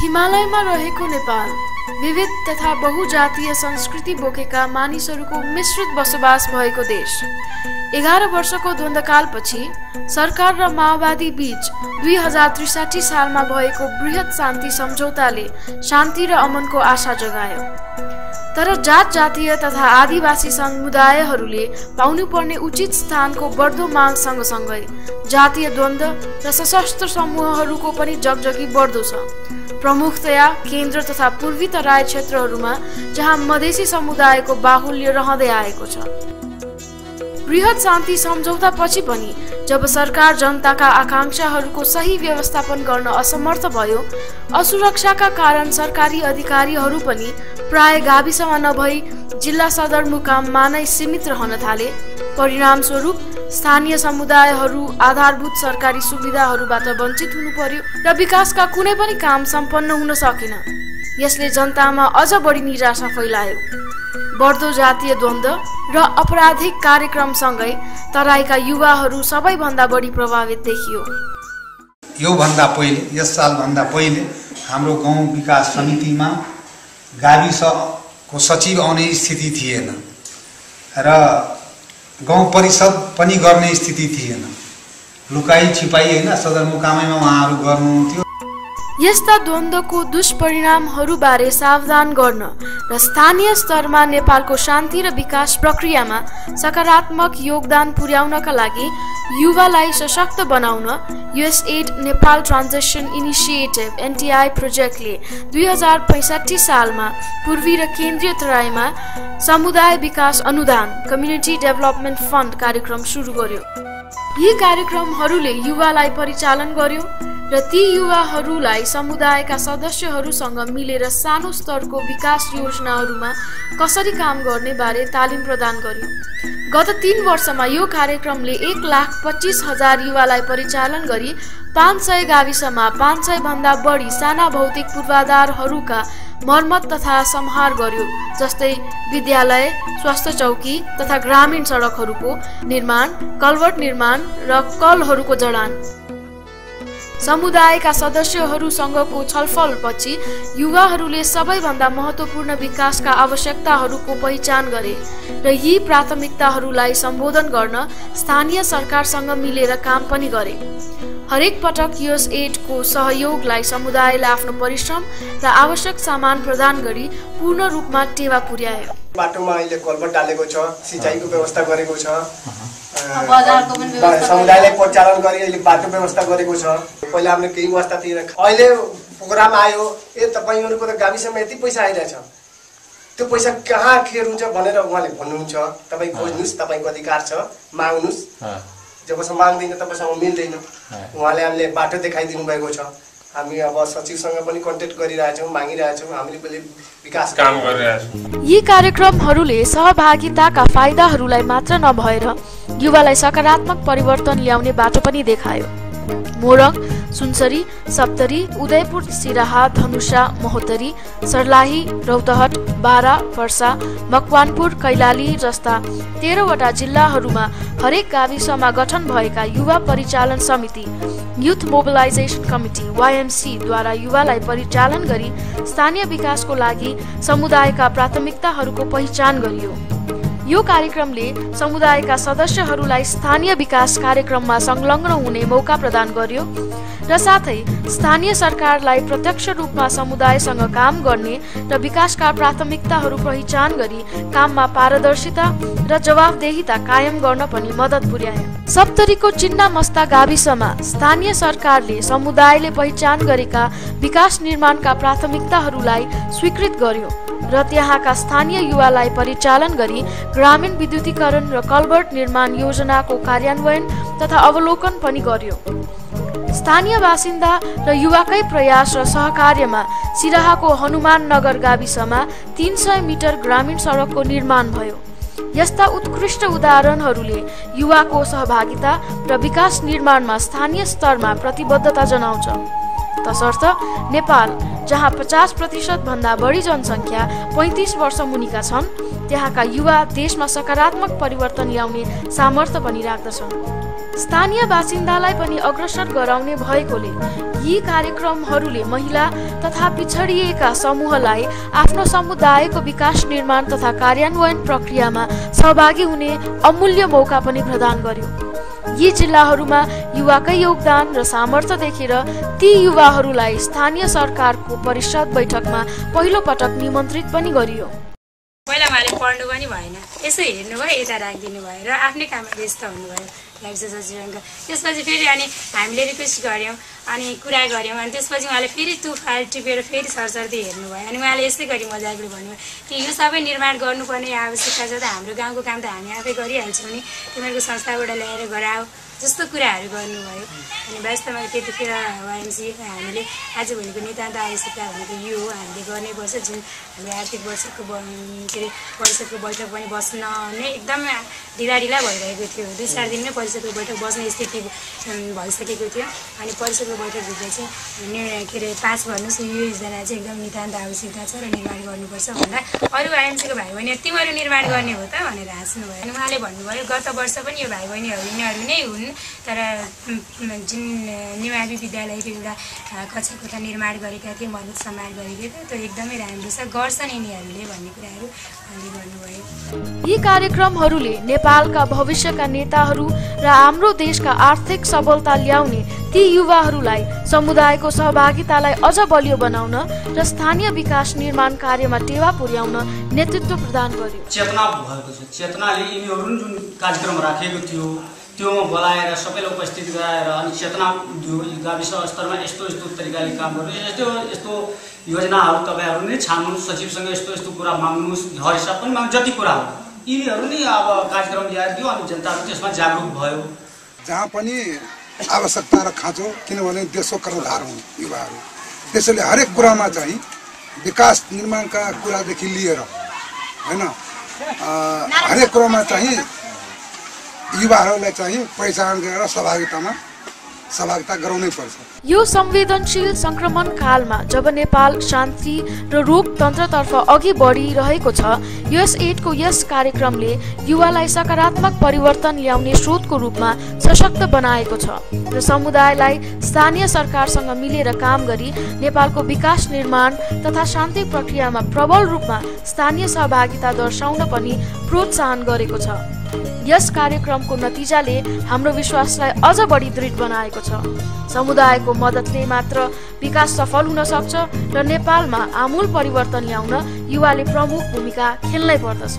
हिमालयमा रहेको नेपाल विविध तथा बहुजातीय संस्कृति बोकेका मानिसहरूको मिश्रित बसोबास भएको देश। 11 वर्षको द्वन्द्वकालपछि सरकार र माओवादी बीच 2063 सालमा भएको बृहत शान्ति सम्झौताले शान्ति र अमनको आशा जगायो। तर जात जातीय तथा आदिवासी समुदायहरूले पाउनुपर्ने उचित स्थानको बढ्दो माग सँगसँगै जातीय द्वन्द्व र सशस्त्र समूहहरूको पनि जगजगी बढ्दो छ। प्रमुखतया केन्द्र तथा पूर्वी तराई क्षेत्रहरूमा जहाँ मधेसी समुदायको बाहुल्य रहँदै आएको छ। बृहत शान्ति सम्झौता पछि पनि जब सरकार जनताका आकांक्षाहरूको सही व्यवस्थापन गर्न असमर्थ भयो, असुरक्षाका कारण सरकारी अधिकारीहरू पनि प्राय गाविसमा नभई जिल्ला सदरमुकाममा नै सीमित रहन थाले। परिणामस्वरूप स्थानीय समुदायहरू आधारभूत सरकारी सुविधाहरूबाट वञ्चित हुनु पर्यो र विकासका कुनै पनि काम सम्पन्न हुन सकेन। यसले जनतामा अझ बढी निराशा फैलायो। बढ्दो जातीय द्वन्द्व र अपराधिक कार्यक्रमसँगै तराईका युवाहरू सबैभन्दा बढी प्रभावित देखियो। यस सालभन्दा पहिले हाम्रो गाउँ विकास समितिमा गाविसको सचिव आउने स्थिति थिएन र गाउँ परिषद पनि गर्ने स्थिति थिएन। लुकाई छिपाई हैन सदरमुकामैमा उहाँहरू गर्नुहुन्थ्यो। यस्ता द्वन्द्वको दुष्परिणामहरूबारे सावधान गर्न र स्थानीय स्तरमा नेपालको शान्ति र विकास प्रक्रियामा सकारात्मक योगदान पुर्याउनका लागि युवालाई सशक्त बनाउन USAID Nepal transition initiative NTI प्रोजेक्टले 2065 सालमा पूर्वी र केन्द्रीय तराईमा समुदाय विकास अनुदान कम्युनिटी डेभलपमेन्ट फन्ड कार्यक्रम सुरु गर्यो। यी कार्यक्रमहरूले युवालाई परिचालन गर्यो र ती युवाहरूलाई समुदायका सदस्यहरूसँग मिलेर सानो स्तरको विकास योजनाहरूमा कसरी काम गर्ने बारे तालिम प्रदान गर्यो। गत 3 वर्षमा यो कार्यक्रमले 1,25,000 युवालाई परिचालन गरी 500 गाविसमा 500 भन्दा बढी साना भौतिक पूर्वाधारहरूका मर्मत तथा सम्हार गर्यो, जस्तै विद्यालय, स्वास्थ्य चौकी तथा ग्रामीण सडकहरूको निर्माण, कल्भर्ट निर्माण र कलहरूको जडान। समुदायका सदस्यहरूसँगको छलफलपछि युवाहरूले सबैभन्दा महत्त्वपूर्ण विकासका आवश्यकताहरूको पहिचान गरे र यी प्राथमिकताहरूलाई सम्बोधन गर्न स्थानीय सरकारसँग मिलेर काम पनि गरे। हरेक पटक USAID को सहयोगलाई समुदायले आफ्नो परिश्रम र आवश्यक सामान प्रदान गरी पूर्ण रूपमा टेवा पुर्यायो। बाटोमा अहिले कल्भर्ट डालेको छ, सिँचाइको व्यवस्था गरेको छ, समुदायलाई परिचालन गरी अहिले बाटो व्यवस्था गरेको छ। पहिला हामीले केही व्यवस्था थिएन। अहिले प्रोग्राम आयो, तपाईहरुको त गाविसमा यति पैसा आइरहेछ, त्यो पैसा कहाँ खेर हुन्छ भनेर उहाँले भन्नुहुन्छ। तपाई खोज्नुस्, तपाईको अधिकार छ, माग्नुस्। जबसम्म माग्दैन तबसम्म मिल्दैन। उहाँले हामीले बाटो देखाइदिनु भएको छ। हामी अब सचिवसँग पनि कन्ट्याक्ट गरिरहेछौँ, मागिरहेछौँ, हामीले विकास काम गरिरहेछौँ। यी कार्यक्रमहरूले सहभागिताका फाइदाहरूलाई मात्र नभएर युवालाई सकारात्मक परिवर्तन ल्याउने बाटो पनि देखायो। मोरङ, सुनसरी, सप्तरी, उदयपुर, सिराहा, धनुषा, महोत्तरी, सर्लाही, रौतहट, बारा, पर्सा, मकवानपुर, कैलाली जस्ता 13 वटा जिल्लाहरूमा हरेक गाविसमा गठन भएका युवा परिचालन समिति युथ मोबिलाइजेसन कमिटी YMC द्वारा युवालाई परिचालन गरी स्थानीय विकासको लागि समुदायका प्राथमिकताहरूको पहिचान गरियो। यो कार्यक्रमले समुदायका सदस्यहरूलाई स्थानीय विकास कार्यक्रममा संलग्न हुने मौका प्रदान गर्यो र साथै स्थानीय सरकारलाई प्रत्यक्ष रूपमा समुदायसँग काम गर्ने र विकासका प्राथमिकताहरू पहिचान गरी काममा पारदर्शिता र जवाफदेहिता कायम गर्न पनि मद्दत पुर्यायो। सप्तरीको चिन्नामस्ता गाविसमा स्थानीय सरकारले समुदायले पहिचान गरेका विकास निर्माणका प्राथमिकताहरूलाई स्वीकृत गर्यो र त्यहाँका स्थानीय युवालाई परिचालन गरी ग्रामीण विद्युतीकरण र कल्भर्ट निर्माण योजनाको कार्यान्वयन तथा अवलोकन पनि गर्यो। स्थानीय बासिन्दा र युवाकै प्रयास र सहकार्यमा सिराहाको हनुमान नगर गाविसमा 300 मिटर ग्रामीण सडकको निर्माण भयो। यस्ता उत्कृष्ट उदाहरणहरूले युवाको सहभागिता र विकास निर्माणमा स्थानीय स्तरमा प्रतिबद्धता जनाउँछ। तसर्थ नेपाल जहाँ 50% भन्दा बढी जनसङ्ख्या 35 वर्ष मुनिका छन्, त्यहाँका युवा देशमा सकारात्मक परिवर्तन ल्याउने सामर्थ्य पनि राख्दछन्। स्थानीय बासिन्दालाई पनि अग्रसर गराउने भएकोले यी कार्यक्रमहरूले महिला तथा पिछडिएका समूहलाई आफ्नो समुदायको विकास निर्माण तथा कार्यान्वयन प्रक्रियामा सहभागी हुने अमूल्य मौका पनि प्रदान गर्यो। यी जिल्लाहरूमा युवाकै योगदान र सामर्थ्य देखेर ती युवाहरूलाई स्थानीय सरकारको परिषद बैठकमा पहिलो पटक निमन्त्रित पनि गरियो। पहिला उहाँले पढ्नु पनि भएन, यसो हेर्नुभयो, यता राखिदिनु भयो र आफ्नै काममा व्यस्त हुनुभयो गाविस सचिवालयका। त्यसपछि फेरि अनि हामीले रिक्वेस्ट गऱ्यौँ अनि कुरा गऱ्यौँ अनि त्यसपछि उहाँले फेरि त्यो फाइल टिपेर फेरि सरसर्ती हेर्नुभयो अनि उहाँले यस्तै गरी मजाकले भन्नुभयो कि यो सबै निर्माण गर्नुपर्ने आवश्यकता छ त हाम्रो गाउँको काम त हामी आफै गरिहाल्छौँ नि, तिमीहरूको संस्थाबाट ल्याएर गराऊ जस्तो कुराहरू गर्नुभयो। अनि वास्तवमा त्यतिखेर वाइएमसी हामीले आजभोलिको नितान्त आवश्यकता भनेको यो हो, हामीले गर्नैपर्छ। जुन हाम्रो आर्थिक वर्षको के अरे परिषदको बैठक पनि बस्न नै एकदम ढिला भइरहेको थियो, 2-4 दिनमै परिषदको बैठक बस्ने स्थिति भइसकेको थियो। अनि परिषदको बैठकभित्र चाहिँ के अरे पास गर्नुहोस् यो योजना चाहिँ एकदम नितान्त आवश्यकता छ र निर्माण गर्नुपर्छ भन्दा अरू आइएमसीको भाइ बहिनी तिमीहरू निर्माण गर्ने हो त भनेर हाँस्नुभयो। अनि उहाँले भन्नुभयो गत वर्ष पनि यो भाइ बहिनीहरू यिनीहरू नै हुन्, तर जुन निमावि विद्यालयको एउटा कक्षा कोठा निर्माण गरेका थिए, मर्मत सम्मान गरेका थिए, त्यो एकदमै राम्रो छ, गर्छन् यिनीहरूले भन्ने कुराहरू उहाँले गर्नुभयो। यी कार्यक्रमहरूले नेपालका भविष्यका नेताहरू र हाम्रो देशका आर्थिक सबलता ल्याउने ती युवाहरूलाई समुदायको सहभागितालाई अझ बलियो बनाउन र स्थानीय विकास निर्माण कार्यमा टेवा पुर्याउन नेतृत्व प्रदान गर्यो। चेतना भएको छ, चेतनाले यिनीहरू जुन कार्यक्रम राखेको थियो त्योमा बोलाएर सबैलाई उपस्थित गराएर अनि चेतना गाविस स्तरमा यस्तो तरिकाले काम गर्नु, यस्तो योजनाहरू तपाईँहरू नै छान्नुहोस्, सचिवसँग यस्तो कुरा माग्नुहोस्, हर हिसाब पनि माग्नु, जति कुरा हो यिनीहरू नै अब कार्यक्रम ल्याएर दियो अनि जनताहरू त्यसमा जागरुक भयो। जहाँ पनि आवश्यकता र खाँचो, किनभने देशको कर्णधार हुन् युवाहरू, त्यसैले हरेक कुरामा चाहिँ विकास निर्माणका कुरादेखि लिएर होइन हरेक कुरामा चाहिँ युवाहरूलाई चाहिँ पहिचान गरेर सहभागिता गराउनै पर्छ। यो संवेदनशील संक्रमण कालमा जब नेपाल शान्ति र लोकतन्त्रतर्फ अघि बढिरहेको छ, युएसएडको यस कार्यक्रमले युवालाई सकारात्मक परिवर्तन ल्याउने स्रोतको रूपमा सशक्त बनाएको छ र समुदायलाई स्थानीय सरकारसँग मिलेर काम गरी नेपालको विकास निर्माण तथा शान्ति प्रक्रियामा प्रबल रूपमा स्थानीय सहभागिता दर्शाउन पनि प्रोत्साहन गरेको छ। यस कार्यक्रमको नतिजाले हाम्रो विश्वासलाई अझ बढी दृढ बनाएको छ। समुदायको मद्दतले मात्र विकास सफल हुन सक्छ र नेपालमा आमूल परिवर्तन ल्याउन युवाले प्रमुख भूमिका खेल्नै पर्दछ।